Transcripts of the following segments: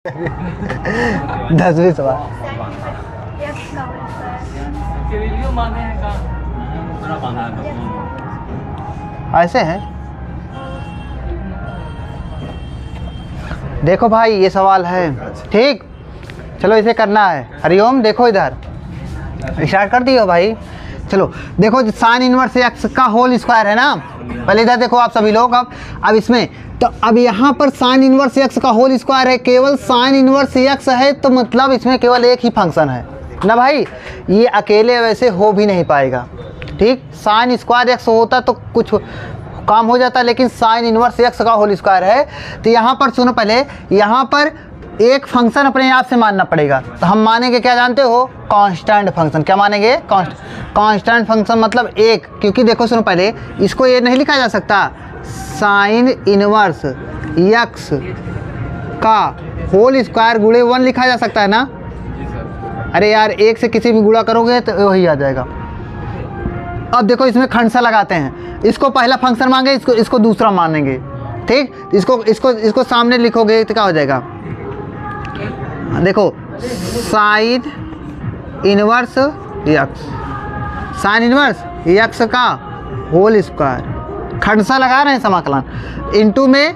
10वीं सवाल ऐसे है। देखो भाई ये सवाल है, ठीक। चलो इसे करना है। हरिओम देखो इधर, स्टार्ट कर दियो भाई। चलो देखो साइन इनवर्स एक्स का होल स्क्वायर है ना। पहले इधर देखो आप सभी लोग। अब इसमें तो अब यहाँ पर साइन इनवर्स एक्स का होल स्क्वायर है, केवल साइन इनवर्स एक्स है, तो मतलब इसमें केवल एक ही फंक्शन है ना भाई। ये अकेले वैसे हो भी नहीं पाएगा, ठीक। साइन स्क्वायर एक्स होता तो कुछ काम हो जाता, लेकिन साइन इनवर्स एक्स का होल स्क्वायर है। तो यहाँ पर सुनो, पहले यहाँ पर एक फंक्शन अपने आप से मानना पड़ेगा। तो हम मानेंगे क्या जानते हो, कांस्टेंट फंक्शन। क्या मानेंगे, कांस्टेंट फंक्शन मतलब एक। क्योंकि देखो सुनो, पहले इसको ये नहीं लिखा जा सकता साइन इनवर्स एक्स का होल स्क्वायर गुणे 1 लिखा जा सकता है ना। अरे यार एक से किसी भी गुणा करोगे तो वही आ जाएगा। अब देखो इसमें खंडसा लगाते हैं, इसको पहला फंक्शन मांगे, इसको दूसरा मानेंगे, ठीक। इसको सामने लिखोगे तो क्या हो जाएगा, देखो sign inverse x, sign inverse x का होल स्क्वायर, खंडसा लगा रहे हैं समाकलन, इनटू में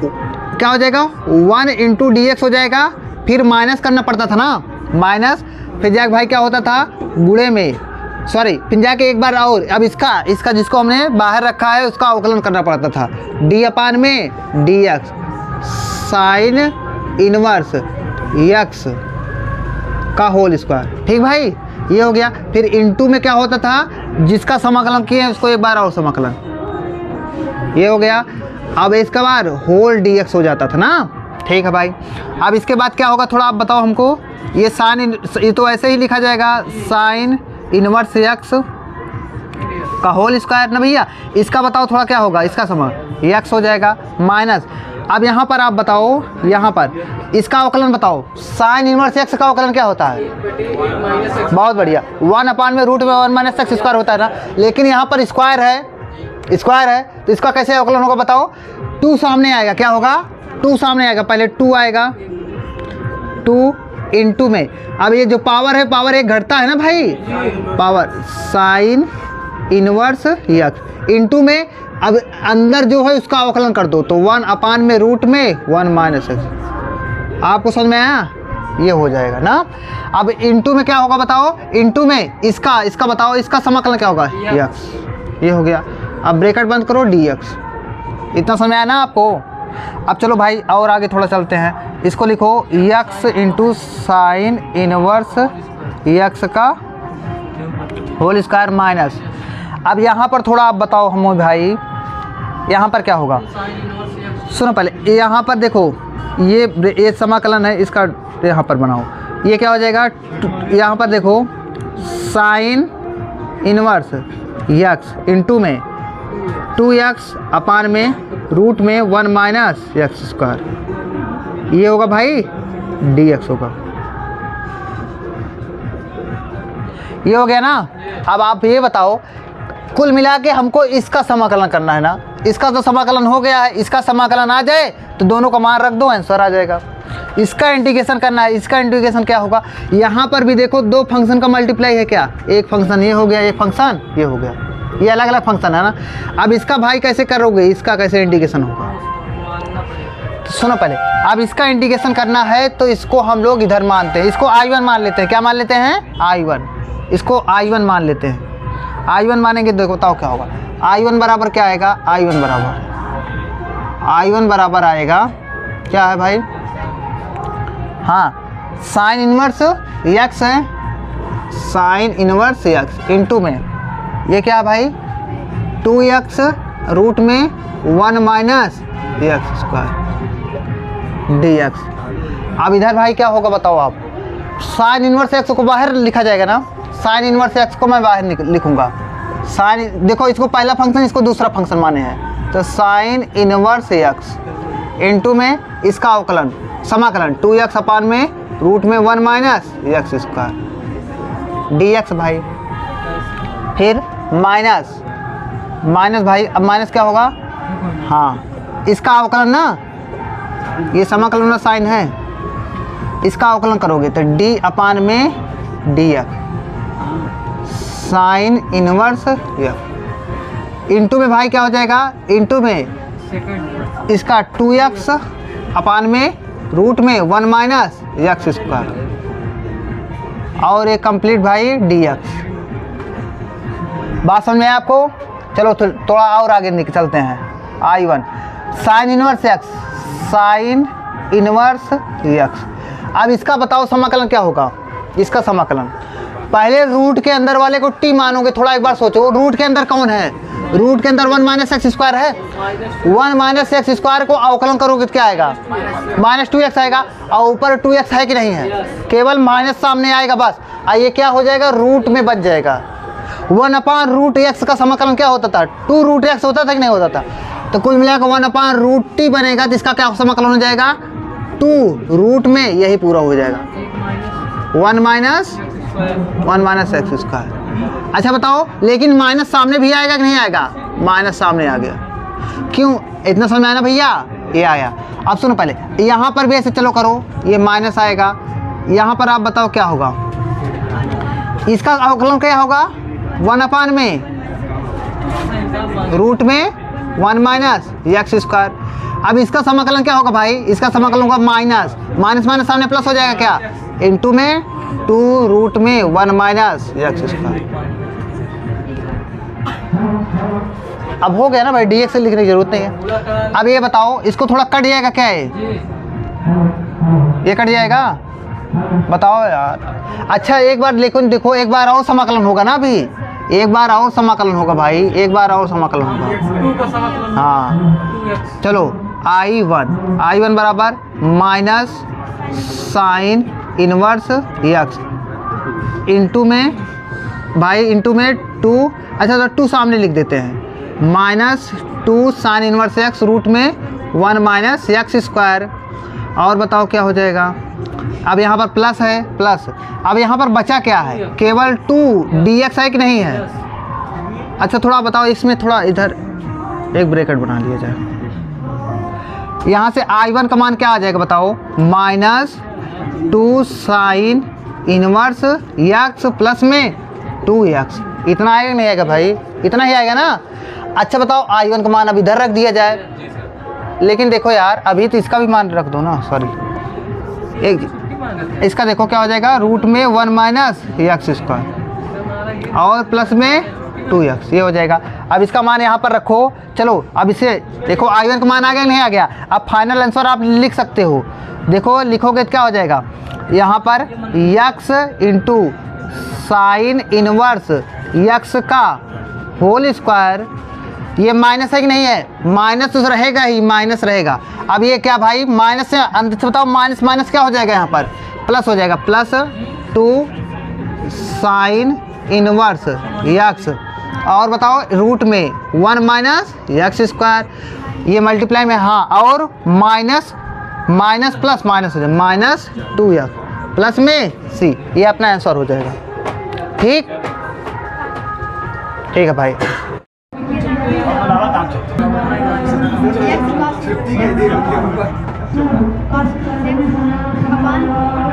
क्या हो जाएगा 1 इंटू डी एक्स हो जाएगा। फिर माइनस करना पड़ता था ना, माइनस, फिर जाके भाई क्या होता था गुणे में, सॉरी फिर जाके एक बार और। अब इसका जिसको हमने बाहर रखा है उसका अवकलन करना पड़ता था, डी अपान में d x sign inverse x का होल स्क्वायर, ठीक भाई। ये हो गया। फिर इनटू में क्या होता था, जिसका समाकलन किए हैं उसको एक बार और समाकलन, ये हो गया। अब इसके बाद होल डी एक्स हो जाता था ना, ठीक है भाई। अब इसके बाद क्या होगा थोड़ा आप बताओ हमको। ये साइन, ये तो ऐसे ही लिखा जाएगा साइन इनवर्स एक्स का होल स्क्वायर ना भैया। इसका बताओ थोड़ा क्या होगा, इसका समा एक्स हो जाएगा माइनस। अब यहाँ पर आप बताओ, यहाँ पर इसका अवकलन बताओ, साइन इनवर्स एक्स का अवकलन क्या होता है, बहुत बढ़िया, 1 अपान में रूट में 1 माइनस एक्स स्क्वायर होता है ना। लेकिन यहाँ पर स्क्वायर है तो इसका कैसे अवकलन होगा बताओ। 2 सामने आएगा, क्या होगा 2 सामने आएगा, पहले 2 आएगा, 2 इंटू में। अब ये जो पावर है, पावर एक घटता है ना भाई, power sine inverse x into में। अब अंदर जो है उसका अवकलन कर दो, तो 1 अपान में रूट में 1 माइनस एक्स। आपको समझ में आया, ये हो जाएगा ना। अब इंटू में क्या होगा बताओ, इंटू में इसका बताओ, इसका समाकलन क्या होगा एक्स, ये हो गया। अब ब्रैकेट बंद करो डी एक्स। इतना समझ आया ना आपको। अब चलो भाई और आगे थोड़ा चलते हैं। इसको लिखो x into sine inverse x का होल स्क्वायर माइनस। अब यहाँ पर थोड़ा आप बताओ हम भाई, यहाँ पर क्या होगा, सुनो पहले यहाँ पर देखो, ये समाकलन है, इसका यहाँ पर बनाओ, ये क्या हो जाएगा। यहाँ पर देखो साइन इनवर्स एक्स इंटू में 2x अपान में रूट में 1 माइनस एक्स स्क्वायर, ये होगा भाई डी एक्स होगा। ये हो गया ना। अब आप ये बताओ, कुल मिला के हमको इसका समाकलन करना है ना। इसका तो समाकलन हो गया है, इसका समाकलन आ जाए तो दोनों का मान रख दो, आंसर आ जाएगा। इसका इंटीग्रेशन करना है, इसका इंटीग्रेशन क्या होगा। यहाँ पर भी देखो 2 फंक्शन का मल्टीप्लाई है, क्या एक फंक्शन ये हो गया, एक फंक्शन ये हो गया, ये अलग अलग फंक्शन है ना। अब इसका भाई कैसे करोगे, इसका कैसे इंटीग्रेशन होगा, तो सुनो पहले। अब इसका इंटीग्रेशन करना है तो इसको हम लोग इधर मानते हैं, इसको I1 मान लेते हैं। क्या मान लेते हैं, I1, इसको I1 मान लेते हैं। I1 मानेंगे, देखो बताओ क्या होगा। I1 बराबर क्या आएगा, I1 बराबर आएगा क्या है भाई, हाँ साइन इनवर्स एक्स है, साइन इनवर्स एक्स इंटू में ये क्या है भाई 2x रूट में 1 minus x square D x. अब इधर भाई क्या होगा बताओ आप, साइन इनवर्स एक्स को बाहर लिखा जाएगा ना, साइन इनवर्स एक्स को मैं बाहर लिखूंगा। साइन देखो, इसको पहला फंक्शन, इसको दूसरा फंक्शन माने हैं, तो साइन इनवर्स एक्स इंटू में इसका अवकलन समाकलन 2x अपान में रूट में 1 minus x square D x भाई। फिर माइनस भाई, अब माइनस क्या होगा, हाँ इसका अवकलन ना, ये समाकलन में साइन है, इसका अवकलन करोगे तो डी अपान में d x sign inverse x into में भाई क्या हो जाएगा, इंटू में इसका 2x अपान में रूट में 1 माइनस एक्स स्क्वायर और एक कंप्लीट भाई dx। बात समझ में आपको? चलो थोड़ा और आगे चलते हैं। I1 sign inverse x, sign inverse x. अब इसका बताओ समाकलन क्या होगा, इसका समाकलन पहले रूट के अंदर वाले को t मानोगे। थोड़ा एक बार सोचो, रूट के अंदर कौन है, रूट के अंदर 1 माइनस एक्स स्क्वायर है। 1 माइनस एक्स स्क्वायर को अवकलन करोगे तो क्या आएगा, माइनस 2x आएगा। और ऊपर 2x है कि नहीं है, केवल माइनस सामने आएगा बस। ये क्या हो जाएगा, रूट में बच जाएगा। 1 अपान रूट एक्स का समाकलन क्या होता था, 2 रूट एक्स होता था कि नहीं होता था। तो कुल मिलाकर 1 अपान रूट टी बनेगा, तो इसका क्या समाकलन हो जाएगा, 2 रूट में यही पूरा हो जाएगा 1 माइनस एक्स स्क्वायर। अच्छा बताओ, लेकिन माइनस सामने भी आएगा कि नहीं आएगा, माइनस सामने आ गया। क्यों, इतना समझ आया ना भैया, ये आया। अब सुनो पहले, यहाँ पर भी ऐसे चलो करो, ये माइनस आएगा। यहाँ पर आप बताओ क्या होगा, इसका अवकलन क्या होगा, 1 अपान में रूट में 1 माइनस एक्स स्क्वायर। अब इसका समाकलन क्या होगा भाई, इसका समाकलन होगा माइनस माइनस माइनस सामने प्लस हो जाएगा क्या, इंटू में 2 रूट में 1 माइनस एक्स स्क्वायर। अब हो गया ना भाई, dx से लिखने की जरूरत नहीं है। अब ये बताओ, इसको थोड़ा कट जाएगा क्या है, ये कट जाएगा, बताओ यार। अच्छा एक बार लेकिन देखो, एक बार और समाकलन होगा ना, अभी एक बार और समाकलन होगा भाई, एक बार और समाकलन होगा। हाँ चलो, I1 बराबर minus sign inverse x into में भाई, इंटू में 2। अच्छा तो 2 सामने लिख देते हैं, minus 2 sine inverse x root में 1 माइनस एक्स स्क्वायर। और बताओ क्या हो जाएगा, अब यहाँ पर प्लस है, प्लस। अब यहाँ पर बचा क्या है, केवल 2 dx है कि नहीं है। अच्छा थोड़ा बताओ, इसमें थोड़ा इधर एक ब्रैकेट बना लिया जाए। यहाँ से I1 का मान क्या आ जाएगा बताओ, minus 2 sine inverse x plus में 2x। इतना आएगा नहीं आएगा भाई, इतना ही आएगा ना। अच्छा बताओ, I1 का मान अब इधर रख दिया जाए, लेकिन देखो यार अभी तो इसका भी मान रख दो ना, सॉरी एक इसका देखो क्या हो जाएगा, रूट में 1 माइनस एक्स स्क्वायर और प्लस में 2x, ये हो जाएगा। अब इसका मान यहाँ पर रखो। चलो अब इसे देखो, I1 का मान आ गया नहीं आ गया। अब फाइनल आंसर आप लिख सकते हो, देखो लिखोगे तो क्या हो जाएगा, यहाँ पर x into sine inverse x का होल स्क्वायर। ये माइनस है कि नहीं है, माइनस तो रहेगा ही, माइनस रहेगा। अब ये क्या भाई, माइनस से अंत से बताओ, माइनस माइनस क्या हो जाएगा, यहाँ पर प्लस हो जाएगा, प्लस 2 साइन इनवर्स एक्स और बताओ रूट में 1 माइनस एक्स स्क्वायर, ये मल्टीप्लाई में। हाँ और माइनस माइनस प्लस माइनस हो जाएगा, माइनस 2x प्लस में c, ये अपना आंसर हो जाएगा। ठीक ठीक है भाई।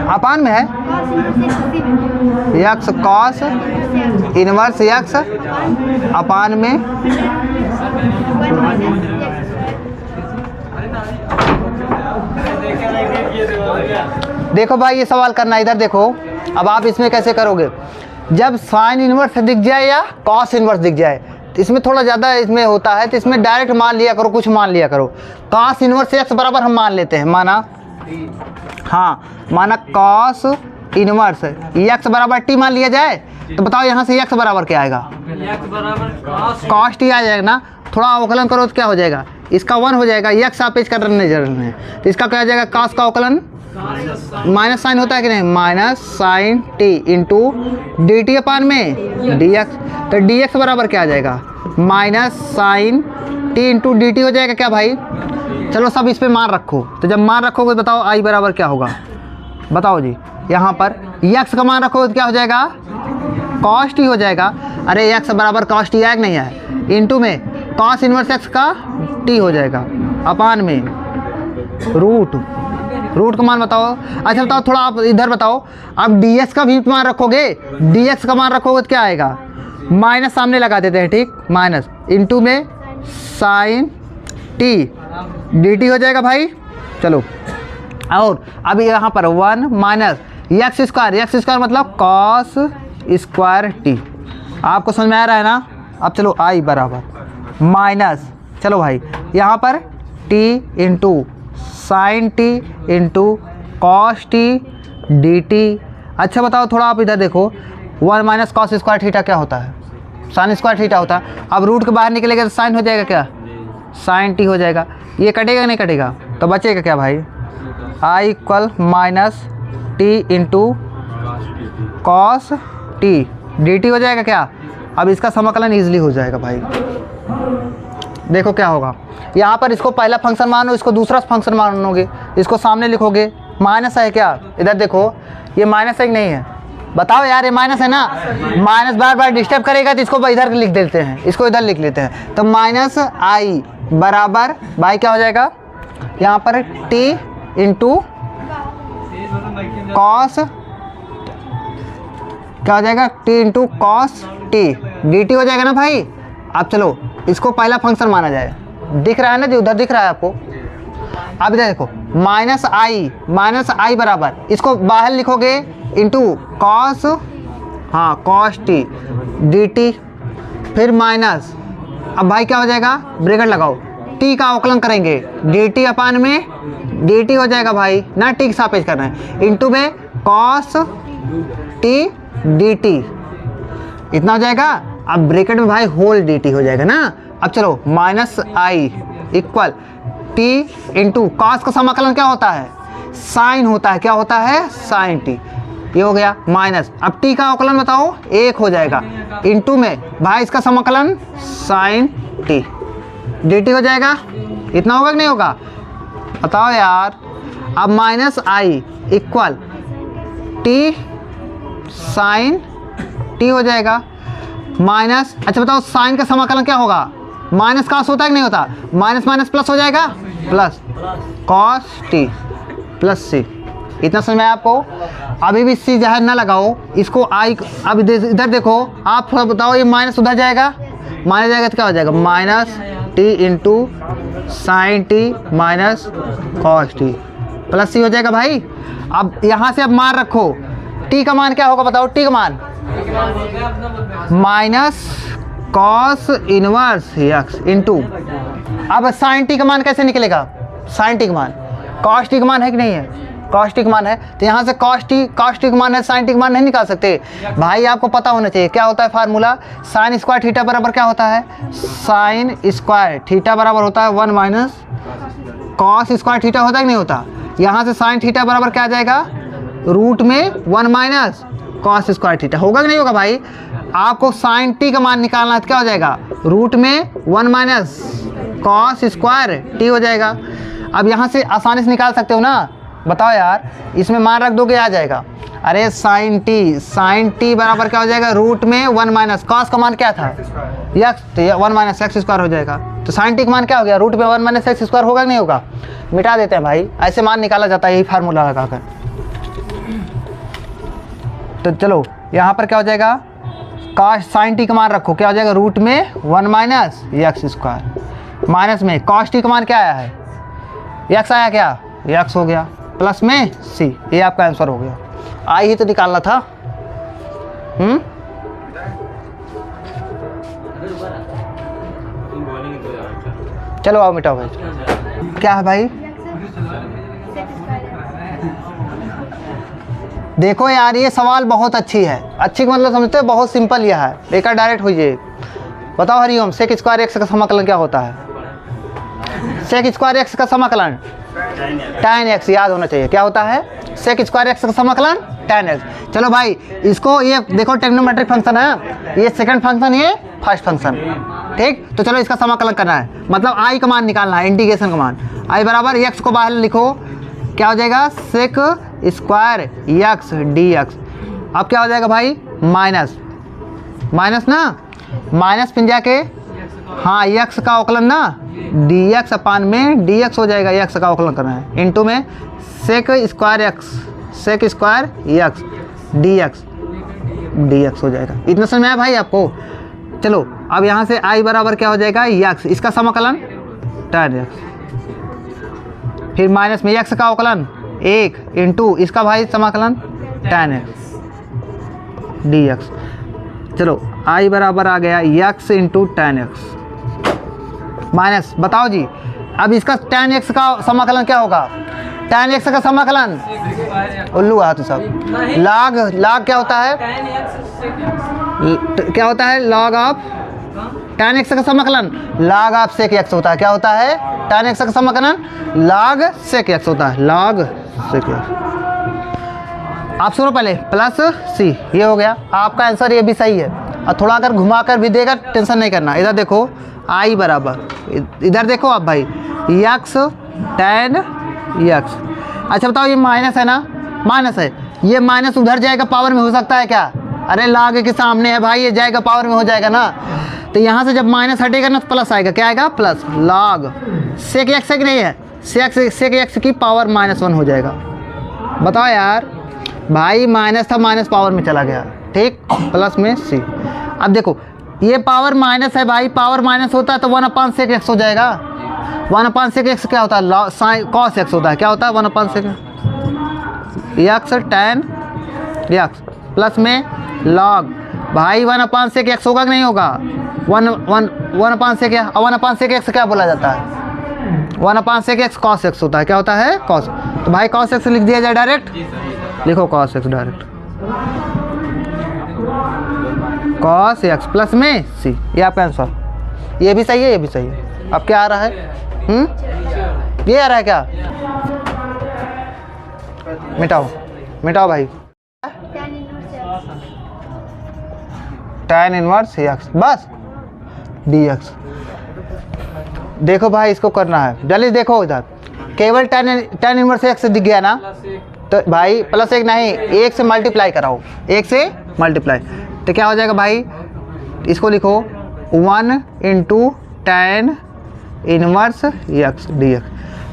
अपान में है एक्स कॉस इनवर्स एक्स अपान में देखो भाई, ये सवाल करना, इधर देखो। अब आप इसमें कैसे करोगे, जब साइन इनवर्स दिख जाए या कॉस इनवर्स दिख जाए, तो इसमें थोड़ा ज़्यादा इसमें होता है, तो इसमें डायरेक्ट मान लिया करो, कुछ मान लिया करो। कॉस इनवर्स एक्स बराबर हम मान लेते हैं, माना, हाँ माना कॉस इनवर्स एक्स बराबर टी मान लिया जाए, तो बताओ यहाँ से एक्स बराबर क्या आएगा, कॉस टी आ जाएगा ना। थोड़ा अवकलन करो तो क्या हो जाएगा, इसका 1 हो जाएगा, एक्स सापेक्ष कर रहे हैं, तो इसका क्या हो जाएगा, कॉस का अवकलन माइनस साइन होता है कि नहीं, minus sine t into d t upon में डी एक्स। तो डी एक्स बराबर क्या आ जाएगा, minus sine t into d t हो जाएगा क्या भाई। चलो सब इस पे मान रखो, तो जब मान रखोगे बताओ आई बराबर क्या होगा, बताओ जी। यहाँ पर एक्स का मान रखोगे तो क्या हो जाएगा, कॉस टी हो जाएगा। अरे एक्स बराबर कॉस टी आया कि नहीं है, इंटू में कॉस इनवर्स एक्स का टी हो जाएगा अपान में रूट रूट का मान बताओ। अच्छा बताओ थोड़ा आप इधर बताओ, आप dx का भी मान रखोगे, dx का मान रखोगे तो क्या आएगा, माइनस सामने लगा देते हैं, ठीक, माइनस इंटू में साइन टी dt हो जाएगा भाई। चलो और अब यहाँ पर 1 माइनस एक्स स्क्वायर मतलब कॉस स्क्वायर टी। आपको समझ में आ रहा है ना। अब चलो आई बराबर माइनस, चलो भाई यहाँ पर t into sine t into cos t d T. अच्छा बताओ थोड़ा आप इधर देखो, 1 माइनस कॉस स्क्वायर थीटा क्या होता है, साइन स्क्वायर थीटा होता है। अब रूट के बाहर निकलेगा तो साइन हो जाएगा, क्या साइन टी हो जाएगा। ये कटेगा नहीं कटेगा, तो बचेगा क्या भाई, I equal minus t into cos t d t हो जाएगा क्या। अब इसका समाकलन ईजिली हो जाएगा भाई। देखो क्या होगा, यहाँ पर इसको पहला फंक्शन मानो, इसको दूसरा फंक्शन मानोगे, इसको सामने लिखोगे। माइनस है क्या, इधर देखो ये माइनस है कि नहीं है, बताओ यार, ये माइनस है ना। माइनस बार बार डिस्टर्ब करेगा तो इसको इधर लिख देते हैं, इसको इधर लिख लेते हैं। तो माइनस आई बराबर भाई क्या हो जाएगा, यहाँ पर टी इंटू कॉस, क्या हो जाएगा, T into cos t d t हो जाएगा ना भाई। अब चलो इसको पहला फंक्शन माना जाए, दिख रहा है ना जो उधर दिख रहा है आपको। अब इधर देखो माइनस आई बराबर, इसको बाहर लिखोगे इंटू कॉस, हाँ कॉस टी डी टी, फिर माइनस, अब भाई क्या हो जाएगा, ब्रैकेट लगाओ, टी का अवकलन करेंगे डी टी अपान में डी टी हो जाएगा भाई ना, टी के सापेक्ष करना है, इंटू में कॉस टी डी टी, इतना हो जाएगा। अब ब्रैकेट में भाई होल डी टी हो जाएगा ना। अब चलो minus I equal T into cos का समाकलन क्या होता है, साइन होता है, क्या होता है, साइन टी, ये हो गया माइनस। अब टी का अवकलन बताओ, 1 हो जाएगा, इंटू में भाई इसका समाकलन साइन टी डी टी हो जाएगा। इतना होगा कि नहीं होगा, बताओ यार। अब minus I equal T sign T हो जाएगा माइनस। अच्छा बताओ साइन का समाकलन क्या होगा, माइनस कॉस होता है कि नहीं होता, माइनस माइनस प्लस हो जाएगा, प्लस कॉस टी प्लस सी। इतना समझ में आपको। अभी भी सी जहर ना लगाओ, इसको आई, अब इधर देखो आप थोड़ा बताओ, ये माइनस उधर जाएगा, माइनस जाएगा तो क्या हो जाएगा, minus t into sine t minus cos t plus c हो जाएगा भाई। अब यहाँ से अब मान रखो, टी का मान क्या होगा बताओ, टी का मान minus cos inverse x into, अब साइन टी का मान कैसे निकलेगा, साइन टी का मान कॉस टी का मान है कि नहीं है, कॉस टी का मान है, तो यहाँ से कॉस टी का मान है, साइन टी का मान नहीं निकाल सकते भाई। आपको पता होना चाहिए क्या होता है फार्मूला, साइन स्क्वायर थीटा बराबर क्या होता है, साइन स्क्वायर थीटा बराबर होता है 1 माइनस कॉस स्क्वायर थीटा, होता है कि नहीं होता। यहाँ से साइन थीटा बराबर क्या आ जाएगा, रूट में 1 माइनस कॉस स्क्वायर थीटा, होगा कि नहीं होगा भाई। आपको साइन टी का मान निकालना है तो क्या हो जाएगा, रूट में 1 माइनस कॉस स्क्वायर टी हो जाएगा। अब यहाँ से आसानी से निकाल सकते हो ना, बताओ यार, इसमें मान रख दोगे आ जाएगा। अरे साइन टी बराबर क्या हो जाएगा, रूट में 1 माइनस कॉस का मान क्या था एक्स, तो 1 माइनस एक्स स्क्वायर हो जाएगा। तो साइन टी का मान क्या हो गया, रूट में 1 माइनस एक्स स्क्वायर, होगा कि नहीं होगा। मिटा देते हैं भाई, ऐसे मान निकाला जाता है, यही फार्मूला लगाकर। तो चलो यहाँ पर क्या हो जाएगा, कॉस साइन टी का मान रखो, क्या हो जाएगा, रूट में 1 माइनस एक्स स्क्वायर, माइनस में कॉस टी का मान क्या आया है, एक्स आया, क्या एक्स हो गया, प्लस में सी, ये आपका आंसर हो गया। आई ही तो निकालना था। चलो आओ मिटाओ भाई, क्या है भाई, देखो यार ये सवाल बहुत अच्छी है, अच्छी का मतलब समझते हो, बहुत सिंपल यह है, एक डायरेक्ट होइए। बताओ हरिओम, सेक स्क्वायर एक्स का समाकलन क्या होता है, सेक स्क्वायर एक्स का समाकलन tan x, याद होना चाहिए क्या होता है, सेक स्क्वायर एक्स का समाकलन tan x। चलो भाई इसको, ये देखो ट्रिग्नोमेट्रिक फंक्शन है, ये सेकंड फंक्शन, ये फर्स्ट फंक्शन, ठीक। तो चलो इसका समाकलन करना है, मतलब आई का मान निकालना है, इंटीग्रेशन का मान। आई बराबर एक्स को बाहर लिखो, क्या हो जाएगा, sec square x d x. अब क्या हो जाएगा भाई, माइनस माइनस ना, माइनस पिन जाके हाँ यक्स का अवकलन ना dx अपान में dx हो जाएगा, यक्स का अवकलन करना है, इनटू में सेक स्क्वायर यक्स dx हो जाएगा। इतना समझ में आया भाई आपको? चलो अब यहाँ से i बराबर क्या हो जाएगा, यक्स, इसका समाकलन tan x, फिर माइनस में यक्स का अवकलन 1 इंटू इसका भाई समाकलन tan x dx। चलो i बराबर आ गया x into tan x minus, बताओ जी अब इसका tan x का समाकलन क्या होगा, tan x का समाकलन उल्लू हाथ सब log क्या होता है, क्या होता है log ऑफ tan x का समाकलन log ऑफ sec x होता है, क्या होता है tan x का समाकलन log sec x होता है, log sec x। आप सुनो पहले प्लस सी, ये हो गया आपका आंसर, ये भी सही है। और थोड़ा अगर घुमा कर भी देगा टेंशन नहीं करना, इधर देखो आई बराबर, इधर देखो आप भाई यक्स tan x। अच्छा बताओ ये माइनस है ना, माइनस है, ये माइनस उधर जाएगा पावर में हो सकता है क्या, अरे log के सामने है भाई, ये जाएगा पावर में हो जाएगा ना, तो यहाँ से जब माइनस हटेगा ना तो प्लस आएगा, क्या आएगा प्लस, log सेक एक्स है कि नहीं है, सेक एक्स की पावर -1 हो जाएगा। बताओ यार भाई माइनस था, माइनस पावर में चला गया, ठीक, प्लस में सी। अब देखो ये पावर माइनस है भाई, पावर माइनस होता है तो 1/sec x हो जाएगा, 1/sec x क्या होता है, cos x होता है, क्या होता है 1/sec x tan x plus में log भाई 1/sec x होगा कि नहीं होगा, 1/sec x क्या बोला जाता है, 1/sec x cos x होता है, क्या होता है cos। तो भाई cos x लिख दिया जाए डायरेक्ट, लिखो cos x direct, cos x plus में c, ये आपका आंसर, ये भी सही है, ये भी सही है। अब क्या आ रहा है, ये आ रहा है क्या, मिटाओ मिटाओ भाई, tan इनवर्स x बस dx। देखो भाई इसको करना है, जल्दी देखो इधर, केवल tan इनवर्स x दिख गया ना, तो भाई प्लस 1 नहीं, 1 से मल्टीप्लाई कराओ, 1 से मल्टीप्लाई, तो क्या हो जाएगा भाई, इसको लिखो 1 into tan inverse x dx।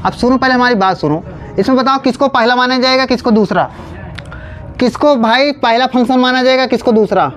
अब सुनो पहले हमारी बात सुनो, इसमें बताओ किसको पहला माना जाएगा, किसको दूसरा, किसको भाई पहला फंक्शन माना जाएगा, किसको दूसरा,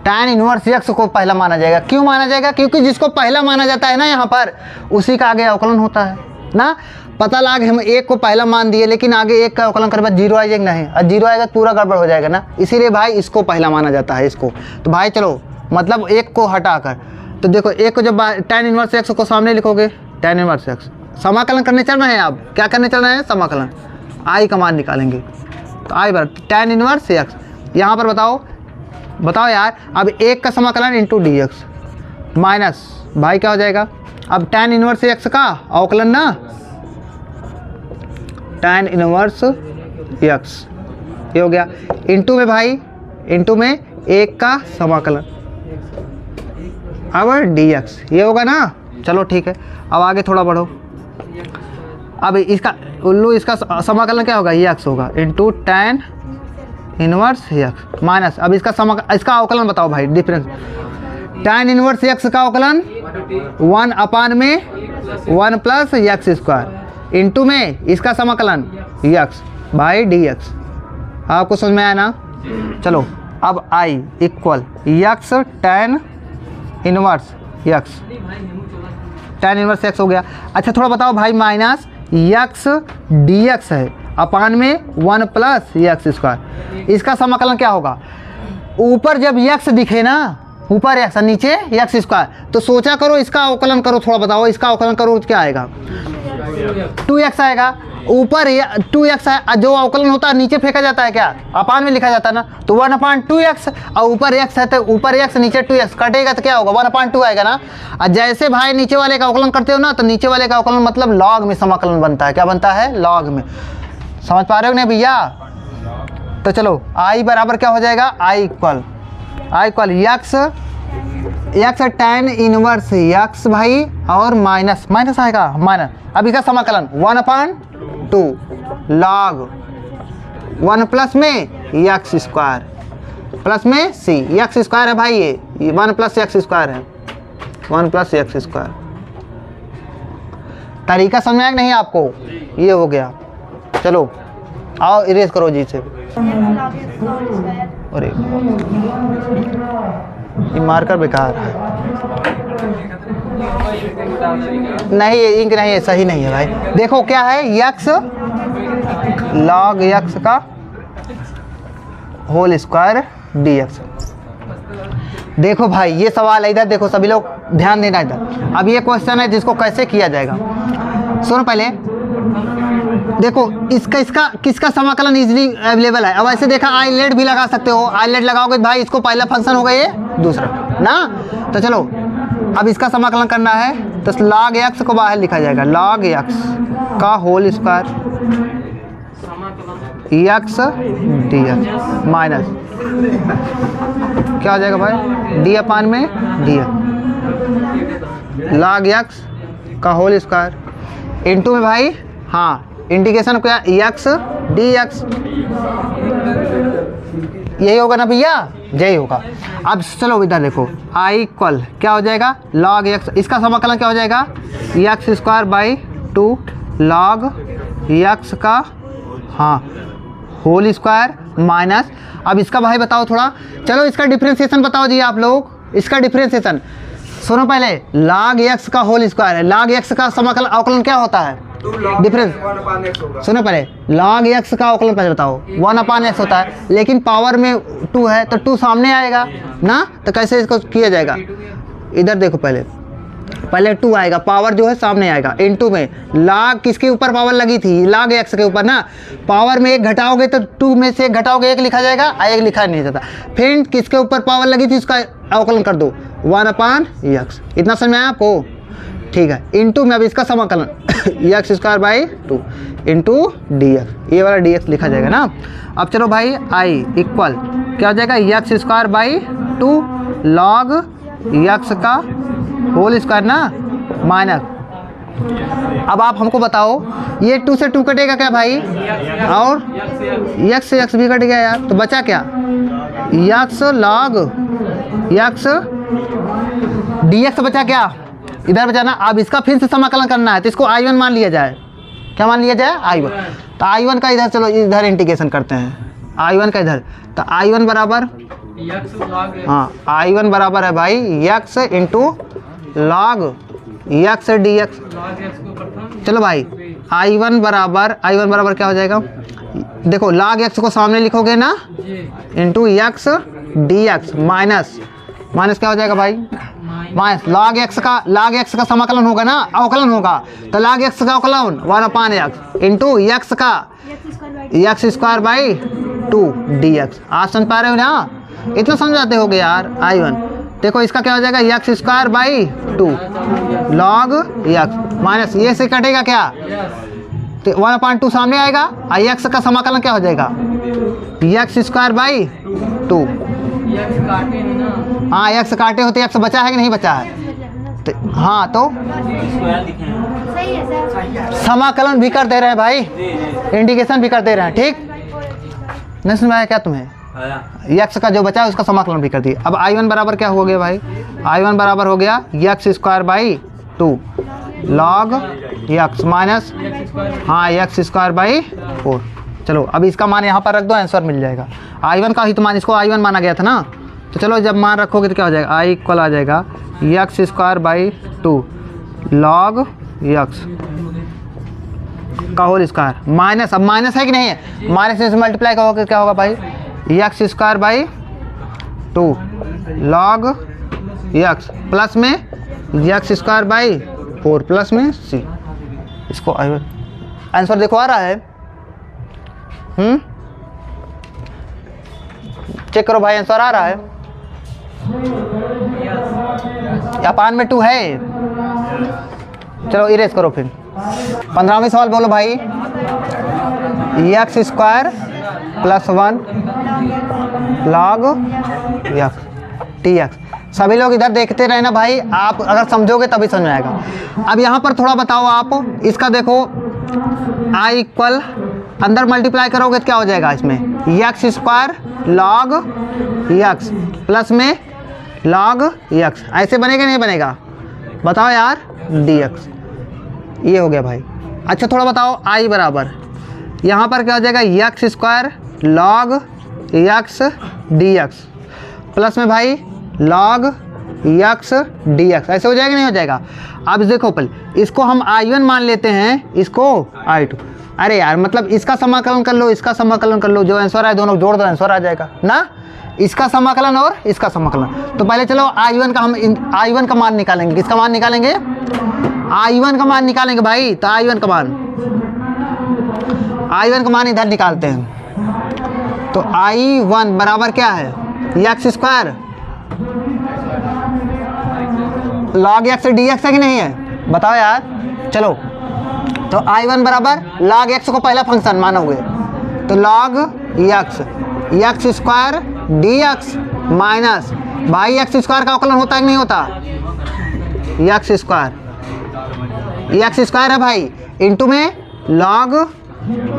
tan इनवर्स x को पहला माना जाएगा। क्यों माना जाएगा, क्योंकि जिसको पहला माना जाता है ना यहाँ पर, उसी का आगे अवकलन होता है ना। पता लगा हम 1 को पहला मान दिए, लेकिन आगे 1 का अवकलन करने बाद 0 आ जाएगा, नहीं, और 0 आएगा पूरा गड़बड़ हो जाएगा ना, इसीलिए भाई इसको पहला माना जाता है, इसको। तो भाई चलो मतलब 1 को हटाकर, तो देखो 1 को जब tan इनवर्स x को सामने लिखोगे, tan इनवर्स x समाकलन करने चल रहे हैं, आप क्या करने चल रहे हैं, समाकलन, आई का मान निकालेंगे, तो आई बराबर tan इनवर्स x, यहाँ पर बताओ यार, अब 1 का समाकलन इंटू dx माइनस भाई क्या हो जाएगा, अब tan इनवर्स x का अवकलन ना, tan इनवर्स x ये हो गया, इंटू में भाई, इंटू में 1 का समाकलन, अब dx ये होगा ना। चलो ठीक है, अब आगे थोड़ा बढ़ो, अब इसका उल्लू, इसका समाकलन क्या होगा, x होगा into tan inverse x minus, अब इसका अवकलन बताओ भाई, डिफरेंस, tan इनवर्स x का अवकलन 1 में 1 प्लस x स्क्वायर इंटू में इसका समाकलन x बाई dx। आपको समझ में आया ना। चलो अब i equal x tan inverse x हो गया। अच्छा थोड़ा बताओ भाई, माइनस x dx है, अपान में 1 प्लस x स्क्वायर, इसका समाकलन क्या होगा, ऊपर जब x दिखे ना, ऊपर x नीचे x स्क्वायर, तो सोचा करो इसका अवकलन करो, थोड़ा बताओ इसका अवकलन करो, क्या आएगा, 2x आएगा, ऊपर 2x है, जो अवकलन होता है नीचे फेंका जाता है, क्या अपान में लिखा जाता है ना, तो 1/2x, और ऊपर x है तो ऊपर x नीचे 2x कटेगा तो क्या होगा, 1/2 आएगा ना। और जैसे भाई नीचे वाले का अवकलन करते हो ना, तो नीचे वाले का अवकलन मतलब लॉग में समाकलन बनता है, क्या बनता है, लॉग में। समझ पा रहे हो नहीं भैया। तो चलो i बराबर क्या हो जाएगा, i equal x tan inverse x भाई, और माइनस आएगा, माइनस, अब इसका समाकलन 1/2 log 1 प्लस में x स्क्वायर प्लस में c, x स्क्वायर है भाई, ये 1 प्लस x स्क्वायर है, 1 प्लस एक्स स्क्वायर। तरीका समझ में आया कि नहीं आपको? ये हो गया। चलो आओ इरेज करो जी से। अरे ये मार्कर बेकार है, नहीं ये इंक नहीं है, सही नहीं है भाई। देखो क्या है, यक्स लॉग यक्स का होल स्क्वायर डी एक्स। देखो भाई ये सवाल है, इधर देखो सभी लोग ध्यान देना इधर। अब ये क्वेश्चन है जिसको कैसे किया जाएगा। सुनो पहले देखो इसका किसका समाकलन इजीली अवेलेबल है। अब ऐसे देखा आइलेट भी लगा सकते हो, आइलेट लगाओगे भाई इसको पहला फंक्शन होगा ये दूसरा ना। तो चलो अब इसका समाकलन करना है तो log x को बाहर लिखा जाएगा, log x का whole square x dx minus क्या हो जाएगा भाई d अपान में dx log x का होल स्क्वायर इनटू में भाई हाँ इंटीग्रेशन क्या x dx, यही होगा ना भैया, यही होगा। अब चलो इधर देखो i इक्वल क्या हो जाएगा log x, इसका समाकलन क्या हो जाएगा x square by 2 log x का हाँ होल स्क्वायर माइनस। अब इसका भाई बताओ थोड़ा, चलो इसका डिफरेंशिएशन बताओ जी आप लोग, इसका डिफरेंशिएशन सुनो पहले। log x का होल स्क्वायर है, log x का समाकलन अवकलन क्या होता है डिफरेंस, सुनो पहले log x का अवकलन पहले बताओ 1/x होता है, लेकिन पावर में 2 है तो 2 सामने आएगा ना, तो कैसे इसको किया जाएगा। इधर देखो पहले 2 आएगा, पावर जो है सामने आएगा, इनटू में log किसके ऊपर पावर लगी थी log x के ऊपर ना, पावर में 1 घटाओगे तो 2 में से 1 घटाओगे 1 लिखा जाएगा, 1 लिखा नहीं जाता। फिर किसके ऊपर पावर लगी थी उसका अवकलन कर दो 1/x। इतना समझ में आया आपको? ठीक है, इनटू में अब इसका समाकलन x square by 2 into dx, ये वाला dx लिखा जाएगा ना। अब चलो भाई i इक्वल क्या हो जाएगा x square by 2 log x का होल स्क्वायर ना माइनस। अब आप हमको बताओ ये 2 से 2 कटेगा क्या भाई, और x से x भी कट गया यार, तो बचा क्या x log x dx बचा क्या, इधर बचा ना। अब इसका फिर से समाकलन करना है तो इसको I1 मान लिया जाए, क्या मान लिया जाए I1। तो I1 का इधर चलो इधर इंटीग्रेशन करते हैं, I1 का इधर, तो I1 बराबर हाँ I1 बराबर है भाई x into log x dx। चलो भाई I1 बराबर क्या हो जाएगा, देखो log x को सामने लिखोगे ना इंटू x dx माइनस क्या हो जाएगा भाई माइनस log x का समाकलन होगा ना, अवकलन होगा, तो log x का अवकलन 1/x इंटू x का x स्क्वायर बाई 2 dx। आज समझ पा रहे हो ना, इतना समझाते हो गए यार I1। देखो इसका क्या हो जाएगा x square by 2 log x minus ये से कटेगा क्या, तो 1/2 सामने आएगा, x का समाकलन क्या हो जाएगा x स्क्वायर बाई 2। हाँ x काटे होते x बचा है कि नहीं बचा है, तो हाँ तो समाकलन भी कर दे रहे हैं भाई, इंटीग्रेशन भी कर दे रहे हैं, ठीक नहीं समझ आया क्या तुम्हें। x का जो बचा है उसका समाकलन भी कर दिए। अब I1 बराबर क्या हो गया भाई, I1 बराबर हो गया x square by 2 log x minus हाँ x स्क्वायर बाई 4। चलो अब इसका मान यहाँ पर रख दो, आंसर मिल जाएगा। I1 का ही तो मान, इसको I1 माना गया था ना, तो चलो जब मान रखोगे तो क्या हो जाएगा I इक्वल आ जाएगा x square by 2 log x का होल स्क्वायर माइनस, अब माइनस है कि नहीं है, माइनस से मल्टीप्लाई करोगे क्या होगा भाई x square by 2 log x plus में x स्क्वायर बाई 4 प्लस में c। इसको आंसर देखो आ रहा है, चेक करो भाई आंसर आ रहा है, अपान में 2 है। चलो इरेज करो फिर 15वां सवाल बोलो भाई, x square plus 1 log x dx। सभी लोग इधर देखते रहे ना भाई, आप अगर समझोगे तभी समझ में आएगा। अब यहाँ पर थोड़ा बताओ आप, इसका देखो i इक्वल अंदर मल्टीप्लाई करोगे तो क्या हो जाएगा इसमें x square log x plus में log x, ऐसे बनेगा नहीं बनेगा, बताओ यार dx, ये हो गया भाई। अच्छा थोड़ा बताओ i बराबर, यहाँ पर क्या हो जाएगा x square log x dx plus में भाई लॉग एक्स dx, ऐसे हो जाएगा नहीं हो जाएगा। अब देखो पहले इसको हम i1 मान लेते हैं, इसको i2। अरे यार मतलब इसका समाकलन कर लो, इसका समाकलन कर लो, जो आंसर आए दोनों जोड़ दो, आंसर आ जाएगा ना। इसका समाकलन और इसका समाकलन। तो पहले चलो i1 का हम i1 का मान निकालेंगे। किसका मान निकालेंगे? i1 का मान निकालेंगे भाई। तो i1 का मान इधर निकालते हैं। तो i1 बराबर क्या है x square log x dx है कि नहीं है, बताओ यार। चलो तो i1 बराबर लॉग एक्स को पहला फंक्शन मानोगे तो log x square dx minus भाई एक्स स्क्वायर का अवकलन होता है कि नहीं होता, एक्स स्क्वायर है भाई, इंटू में लॉग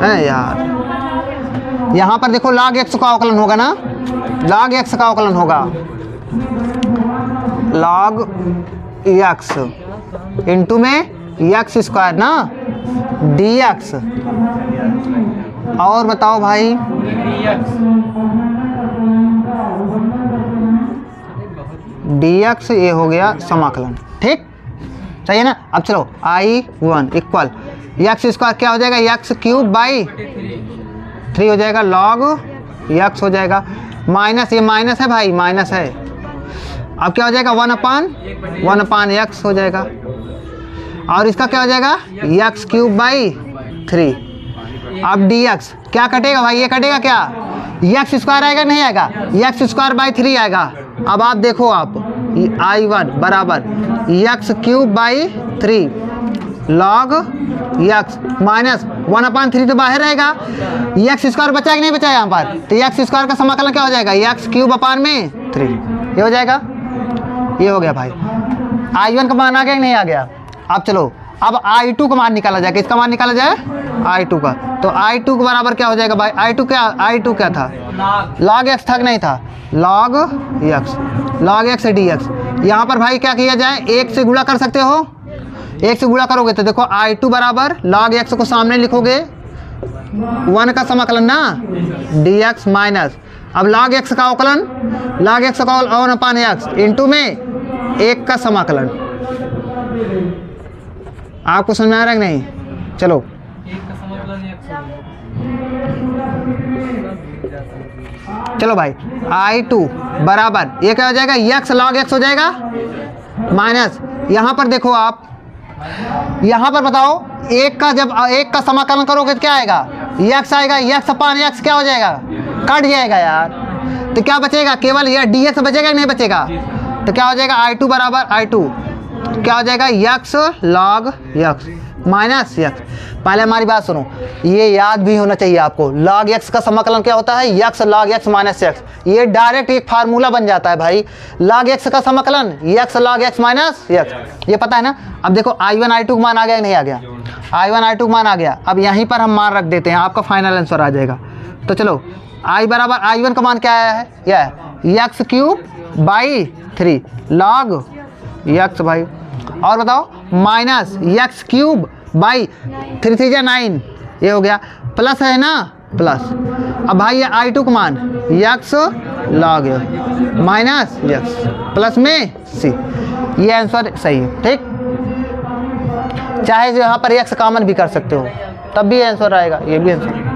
है यार, यहाँ पर देखो लॉग एक्स का अवकलन होगा ना, लॉग एक्स का अवकलन होगा लॉग एक्स इंटू में एक्स स्क्वायर ना dx। और बताओ भाई dx, ये हो गया समाकलन, ठीक सही है ना। अब चलो i1 इक्वल एक्स स्क्वायर क्या हो जाएगा एक्स क्यूब बाई 3 हो जाएगा लॉग एक्स हो जाएगा, माइनस ये माइनस है भाई, माइनस है। अब क्या हो जाएगा 1/1 एक्स हो जाएगा, और इसका क्या हो जाएगा एक्स क्यूब बाई 3। अब dx क्या कटेगा भाई, ये कटेगा क्या, एक्स स्क्वायर आएगा नहीं आएगा, एक्स स्क्वायर बाई 3 आएगा। अब आप देखो आप i1 बराबर x cube by 3 log x minus 1/3 तो बाहर रहेगा, एक्स स्क्वायर बचा कि नहीं बचा यहाँ पर, तो एक्स स्क्वायर का समाकलन क्या हो जाएगा एक्स क्यूब अपान में 3, ये हो जाएगा, ये हो गया भाई। i1 का मान आ गया कि नहीं आ गया। अब चलो अब i2 का मान निकाला जाए, किसका मान निकाला जाए i2 का। तो i2 के बराबर क्या हो जाएगा भाई, i2 क्या था log x था कि नहीं था, log x dx। यहाँ पर भाई क्या किया जाए, एक से गुणा कर सकते हो, एक से गुणा करोगे तो देखो i2 बराबर log x को सामने लिखोगे 1 का समाकलन ना dx माइनस, अब log x का अवकलन log x का 1/x इंटू में 1 का समाकलन। आपको समझ में आ रहा है कि नहीं। चलो चलो भाई i2 बराबर ये क्या हो जाएगा x log x हो जाएगा माइनस, यहाँ पर देखो आप, यहाँ पर बताओ एक का जब एक का समाकलन करोगे तो क्या आएगा x आएगा, x अपान x क्या हो जाएगा कट जाएगा यार, तो क्या बचेगा केवल ये dx बचेगा कि नहीं बचेगा। तो क्या हो जाएगा i2 बराबर i2 क्या हो जाएगा x log x minus x। पहले हमारी बात सुनो, ये याद भी होना चाहिए आपको, log x का समाकलन क्या होता है x log x minus x, ये डायरेक्ट एक फार्मूला बन जाता है भाई, log x का समाकलन x log x minus x, ये पता है ना। अब देखो i1 i2 का मान आ गया नहीं आ गया, i1 i2 का मान आ गया। अब यहीं पर हम मान रख देते हैं, आपका फाइनल आंसर आ जाएगा। तो चलो i बराबर i1 का मान क्या आया है, यह है x cube by 3 log x भाई, और बताओ माइनस एक्स क्यूब बाई 3 3 9, ये हो गया, प्लस है ना प्लस। अब भाई ये i2 का मान x log x minus x plus में c, ये आंसर सही है, ठीक। चाहे जो यहाँ पर x कॉमन भी कर सकते हो तब भी आंसर आएगा, ये भी आंसर।